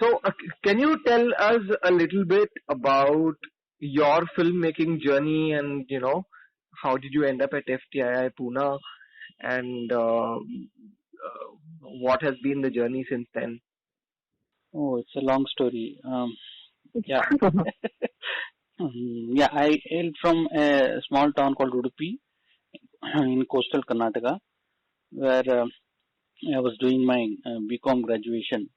So, can you tell us a little bit about your filmmaking journey and, how did you end up at FTII Pune and what has been the journey since then? Oh, it's a long story. Yeah. Yeah, I hail from a small town called Udupi in coastal Karnataka, where I was doing my BCom graduation.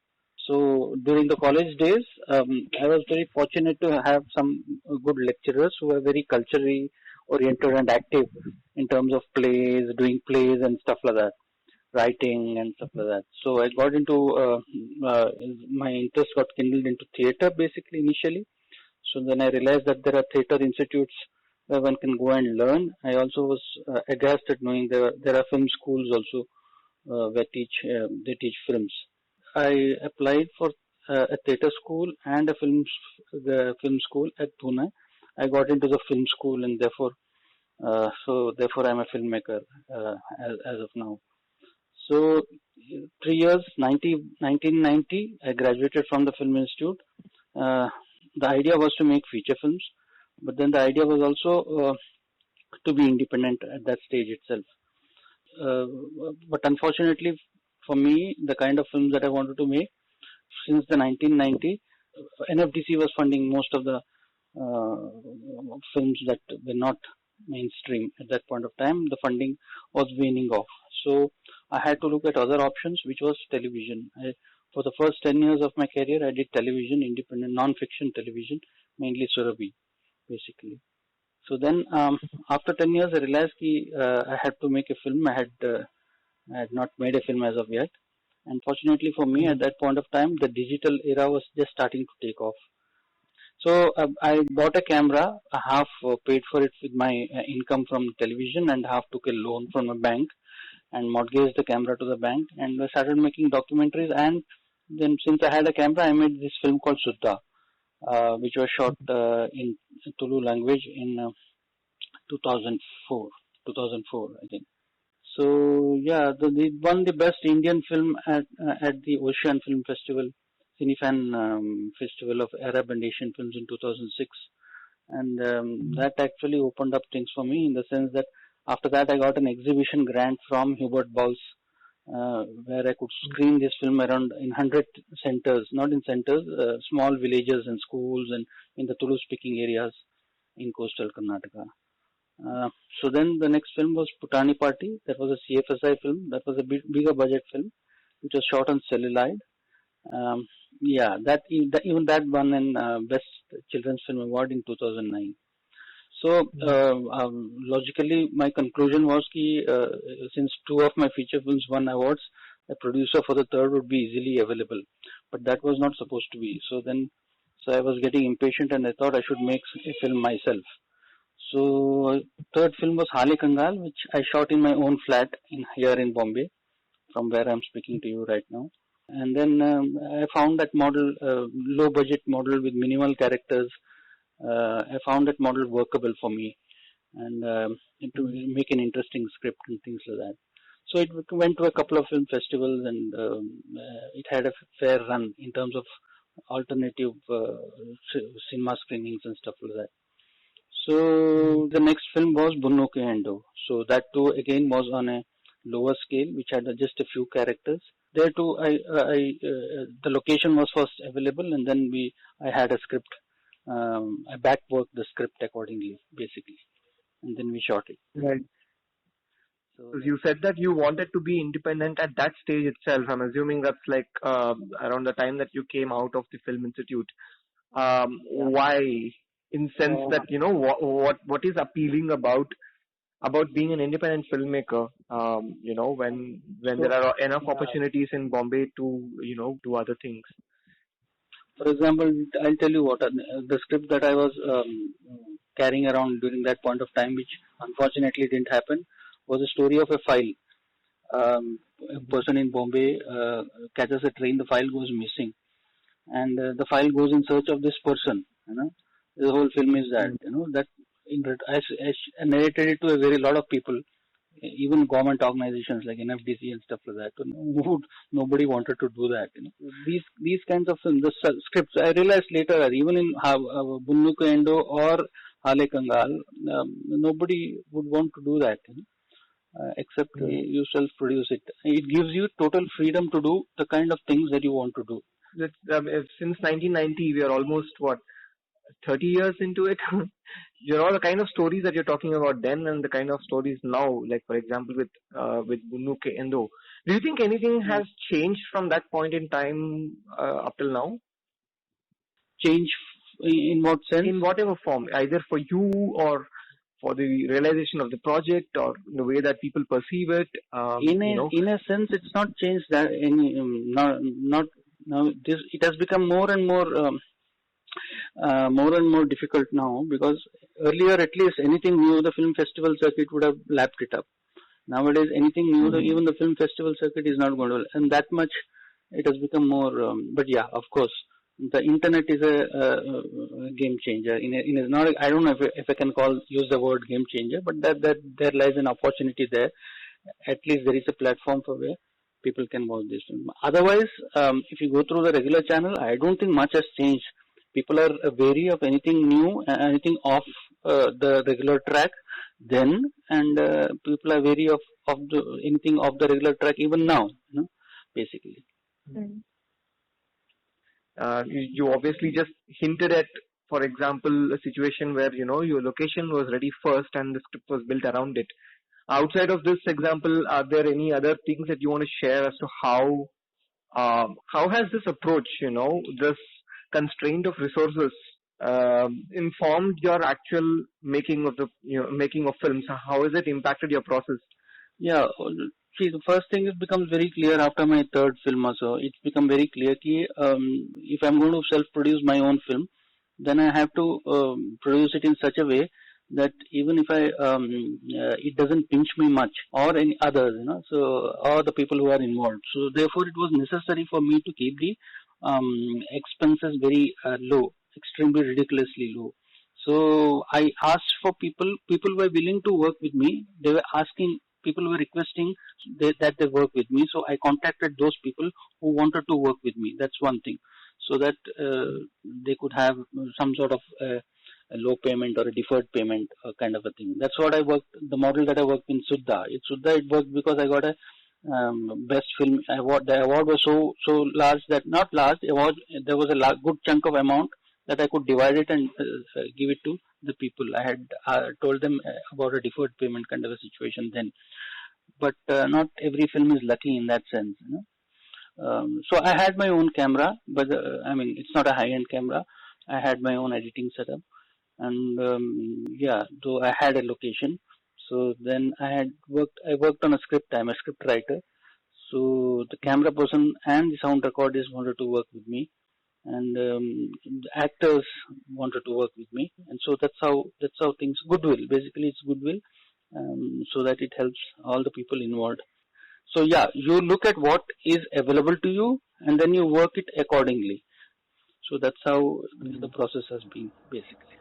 So during the college days, I was very fortunate to have some good lecturers who were very culturally oriented and active in terms of plays, doing plays and stuff like that, writing and stuff like that. So I got into my interest got kindled into theater basically initially. So then I realized that there are theater institutes where one can go and learn. I also was aghast at knowing there are film schools also where they teach films. I applied for a theater school and a film school at Pune. I got into the film school and therefore I'm a filmmaker as of now. So 3 years, 1990, I graduated from the Film Institute. The idea was to make feature films, but then the idea was also to be independent at that stage itself. But unfortunately for me, the kind of films that I wanted to make since the 1990, NFDC was funding most of the films that were not mainstream at that point of time. The funding was waning off. So I had to look at other options, which was television. For the first 10 years of my career, I did television, independent, non-fiction television, mainly Surabhi, basically. So then, after 10 years, I realized I had to make a film. I had not made a film as of yet. Unfortunately for me, at that point of time, the digital era was just starting to take off. So I bought a camera, half paid for it with my income from television and half took a loan from a bank and mortgaged the camera to the bank and I started making documentaries. And then since I had a camera, I made this film called Suddha, which was shot in Tulu language in 2004, I think. So yeah, they won the best Indian film at the Ocean Film Festival, Cinefan Festival of Arab and Asian Films in 2006, and that actually opened up things for me in the sense that after that I got an exhibition grant from Hubert Bowles, where I could screen this film around in 100 centers, not in centers, small villages and schools and in the Tulu speaking areas in coastal Karnataka. So then the next film was Putani Party. That was a CFSI film. That was a bigger budget film, which was shot on celluloid. Yeah, even that won an Best Children's Film Award in 2009. So logically, my conclusion was since two of my feature films won awards, a producer for the third would be easily available. But that was not supposed to be. So I was getting impatient and I thought I should make a film myself. So third film was Hale Kangal, which I shot in my own flat here in Bombay, from where I'm speaking to you right now. And then I found that model, low budget model with minimal characters. I found that model workable for me, and to make an interesting script and things like that. So it went to a couple of film festivals, and it had a fair run in terms of alternative cinema screenings and stuff like that. So the next film was Bunnu Endo. So that too again was on a lower scale, which had just a few characters. There too, the location was first available, and then I had a script. I backworked the script accordingly, basically, and then we shot it. Right. So you said that you wanted to be independent at that stage itself. I'm assuming that's like around the time that you came out of the Film Institute. Why? In sense that what is appealing about being an independent filmmaker, when there are enough opportunities in Bombay to do other things. For example, I'll tell you what the script that I was carrying around during that point of time, which unfortunately didn't happen, was a story of a file. A person in Bombay catches a train, the file goes missing, and the file goes in search of this person. The whole film is that I narrated it to a very lot of people even government organizations like NFDC and stuff like that. Nobody wanted to do that. These kinds of films, the scripts. I realized later, even in Bunnu, Endo or Hale Kangal, nobody would want to do that. Except you self-produce it. It gives you total freedom to do the kind of things that you want to do. Since 1990, we are almost 30 years into it. The kind of stories that you're talking about then and the kind of stories now, like for example with Bunnu Endo. Do you think anything has changed from that point in time up till now? Change in what sense? In whatever form, either for you or for the realization of the project or the way that people perceive it. In a sense, it's not changed that any. It has become more and more difficult now, because earlier at least anything new the film festival circuit would have lapped it up. Nowadays anything new, even the film festival circuit is not going to, and that much it has become more. But yeah, of course, the internet is a game changer. Not, I don't know if I can use the word game changer, but that there lies an opportunity there. At least there is a platform for where people can watch this film. Otherwise, if you go through the regular channel, I don't think much has changed. People are wary of anything new, anything off the regular track then, and people are wary of anything off the regular track even now, basically. You obviously just hinted at, for example, a situation where your location was ready first and the script was built around it. Outside of this example, are there any other things that you want to share as to how has this approach, this constraint of resources, informed your actual making of films? How has it impacted your process? Yeah, see, the first thing, it becomes very clear after my third film or so. It's become very clear that if I'm going to self-produce my own film, then I have to produce it in such a way that even if it doesn't pinch me much or any others, or the people who are involved. So therefore, it was necessary for me to keep the expenses very low, extremely ridiculously low. So I asked for people were willing to work with me. They were asking, people were requesting that they work with me. So I contacted those people who wanted to work with me. That's one thing. So that they could have some sort of a low payment or a deferred payment kind of a thing. That's what I worked, the model that I worked in Suddha. It worked because I got a best film award. The award was so large that, not large, there was a good chunk of amount that I could divide it and give it to the people. I had told them about a deferred payment kind of a situation then. But not every film is lucky in that sense. So I had my own camera, but it's not a high-end camera. I had my own editing setup, and though I had a location. So then I worked on a script. I'm a script writer. So the camera person and the sound recordist wanted to work with me, and the actors wanted to work with me, and so that's how things, goodwill, basically it's goodwill, so that it helps all the people involved. So yeah, you look at what is available to you and then you work it accordingly. So that's how the process has been, basically.